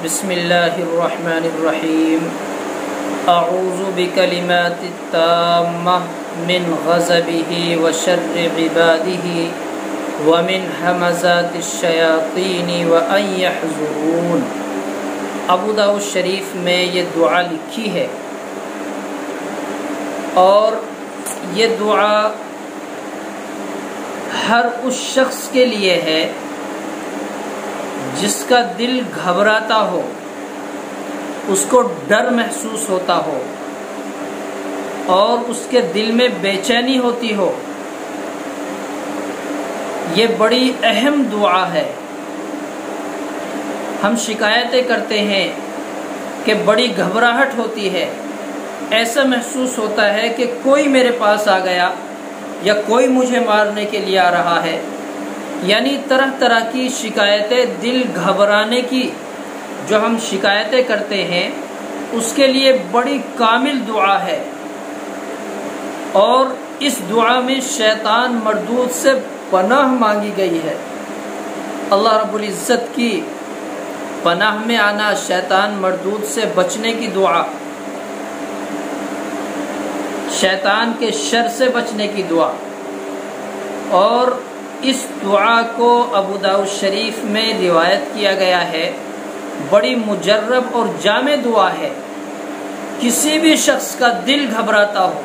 بسم اللہ الرحمن الرحیم اعوذ بکلمات التامہ من غضبہ وشر عبادہ ومن ہمزات الشیاطین وان یحضرون۔ ابو داؤد شریف میں یہ دعا لکھی ہے اور یہ دعا ہر اس شخص کے لیے ہے جس کا دل گھبراتا ہو، اس کو ڈر محسوس ہوتا ہو اور اس کے دل میں بے چینی ہوتی ہو۔ یہ بڑی اہم دعا ہے۔ ہم شکایتیں کرتے ہیں کہ بڑی گھبراہٹ ہوتی ہے، ایسا محسوس ہوتا ہے کہ کوئی میرے پاس آ گیا یا کوئی مجھے مارنے کے لیے آ رہا ہے، یعنی طرح طرح کی شکایتیں، دل گھبرانے کی جو ہم شکایتیں کرتے ہیں اس کے لیے بڑی کامل دعا ہے۔ اور اس دعا میں شیطان مردود سے پناہ مانگی گئی ہے۔ اللہ رب العزت کی پناہ میں آنا، شیطان مردود سے بچنے کی دعا، شیطان کے شر سے بچنے کی دعا۔ اور اس دعا کو ابو داؤد شریف میں روایت کیا گیا ہے۔ بڑی مجرب اور جامع دعا ہے۔ کسی بھی شخص کا دل گھبراتا ہو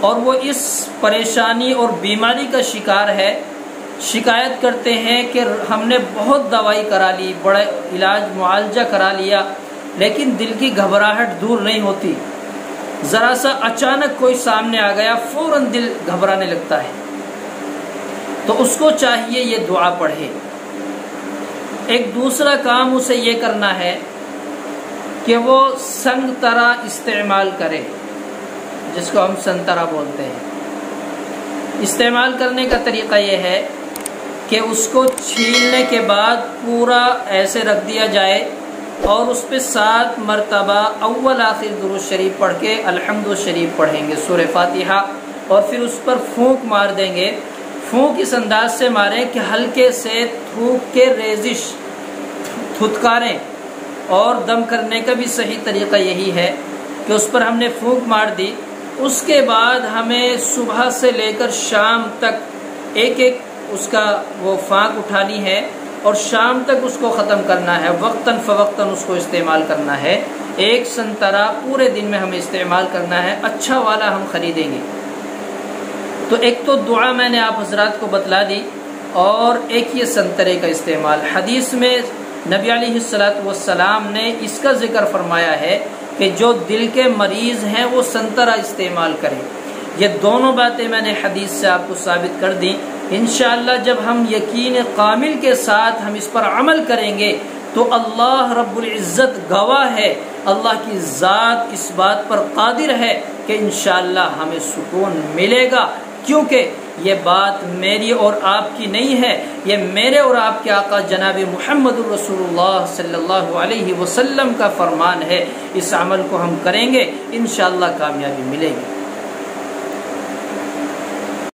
اور وہ اس پریشانی اور بیماری کا شکار ہے، شکایت کرتے ہیں کہ ہم نے بہت دوائی کرا لی، بڑا علاج معالجہ کرا لیا، لیکن دل کی گھبراہٹ دور نہیں ہوتی۔ ذرا سا اچانک کوئی سامنے آ گیا، فوراً دل گھبرانے لگتا ہے۔ تو اس کو چاہیے یہ دعا پڑھے۔ ایک دوسرا کام اسے یہ کرنا ہے کہ وہ سنگترا استعمال کرے، جس کو ہم سنترا بولتے ہیں۔ استعمال کرنے کا طریقہ یہ ہے کہ اس کو چھیلنے کے بعد پورا ایسے رکھ دیا جائے اور اس پہ 7 مرتبہ اول آخر درود شریف پڑھ کے الحمد شریف پڑھیں گے، سورہ فاتحہ، اور پھر اس پر پھونک مار دیں گے۔ پھونک اس انداز سے ماریں کہ ہلکے سے تھوک کے ریزش تھتکاریں، اور دم کرنے کا بھی صحیح طریقہ یہی ہے کہ اس پر ہم نے پھونک مار دی، اس کے بعد ہمیں صبح سے لے کر شام تک ایک ایک اس کا وہ پھانک اٹھانی ہے اور شام تک اس کو ختم کرنا ہے، وقتاً فوقتاً اس کو استعمال کرنا ہے۔ ایک سنترا پورے دن میں ہمیں استعمال کرنا ہے، اچھا والا ہم خریدیں گے۔ تو ایک تو دعا میں نے آپ حضرات کو بتلا دی، اور ایک یہ سنترے کا استعمال۔ حدیث میں نبی علیہ السلام نے اس کا ذکر فرمایا ہے کہ جو دل کے مریض ہیں وہ سنترا استعمال کریں۔ یہ دونوں باتیں میں نے حدیث سے آپ کو ثابت کر دیں۔ انشاءاللہ جب ہم یقین کامل کے ساتھ ہم اس پر عمل کریں گے تو اللہ رب العزت گواہ ہے، اللہ کی ذات اس بات پر قادر ہے کہ انشاءاللہ ہمیں سکون ملے گا، کیونکہ یہ بات میری اور آپ کی نہیں ہے، یہ میرے اور آپ کے آقا جناب محمد الرسول اللہ صلی اللہ علیہ وسلم کا فرمان ہے۔ اس عمل کو ہم کریں گے، انشاءاللہ کامیابی ملے گی۔